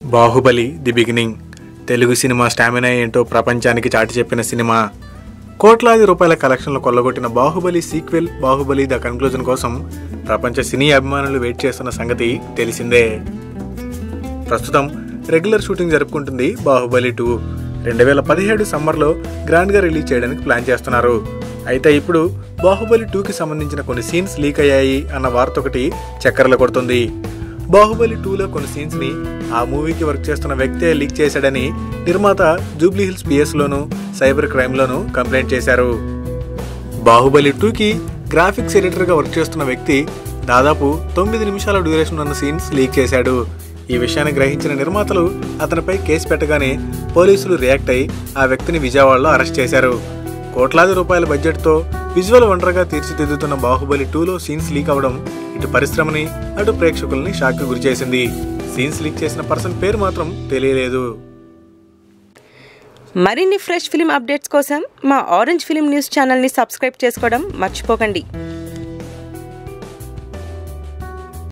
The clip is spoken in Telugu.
Baahubali the beginning Telugu cinema stamina ఏంటో ప్రపంచానికి చాటి చెప్పిన సినిమా. కోట్లాది రూపాయల కలెక్షన్లు కొల్లగొట్టిన Baahubali sequel Baahubali the conclusion కోసం ప్రపంచ సినీ అభిమానులు వెయిట్ చేస్తున్న సంగతి తెలిసిందే. ప్రస్తుతం రెగ్యులర్ షూటింగ్ జరుపుకుంటుంది బాహుబలి 2. 2017 సమ్మర్లో గ్రాండ్గా రిలీజ్ చేయడానికి ప్లాన్ చేస్తున్నారు. అయితే ఇప్పుడు బాహుబలి 2కి సంబంధించిన కొన్ని సీన్స్ లీక్ అయ్యాయి అన్న వార్త ఒకటి చక్కర్లు కొడుతుంది. బాహుబలి 2లో కొన్ని సీన్స్ ని ఆ మూవీకి వర్క్ చేస్తున్న వ్యక్తే లీక్ చేశాడని నిర్మాత జూబ్లీ హిల్స్ పిఎస్లోను సైబర్ క్రైమ్లోను కంప్లైంట్ చేశారు. బాహుబలి 2కి గ్రాఫిక్స్ ఎడిటర్గా వర్క్ చేస్తున్న వ్యక్తి దాదాపు 9 నిమిషాల డ్యూరేషన్ ఉన్న సీన్స్ లీక్ చేశాడు. ఈ విషయాన్ని గ్రహించిన నిర్మాతలు అతనిపై కేసు పెట్టగానే పోలీసులు రియాక్ట్ అయి ఆ వ్యక్తిని విజయవాడలో అరెస్ట్ చేశారు. కోట్లాది రూపాయల బడ్జెట్తో విజువల్ వండర్గా తీర్చిదిద్దుతున్న బాహుబలి 2లో సీన్స్ లీక్ అవడం ఇటు పరిశ్రమని అటు ప్రేక్షకుల్ని షాక్కి గురిచేసింది. సీన్స్ లీక్ చేసిన పర్సన్ పేరు మాత్రం తెలియలేదు. మరిన్ని ఫ్రెష్ ఫిల్మ్ అప్డేట్స్ కోసం మా ఆరెంజ్ ఫిల్మ్ న్యూస్ ఛానల్ని సబ్స్క్రైబ్ చేసుకోవడం మర్చిపోకండి.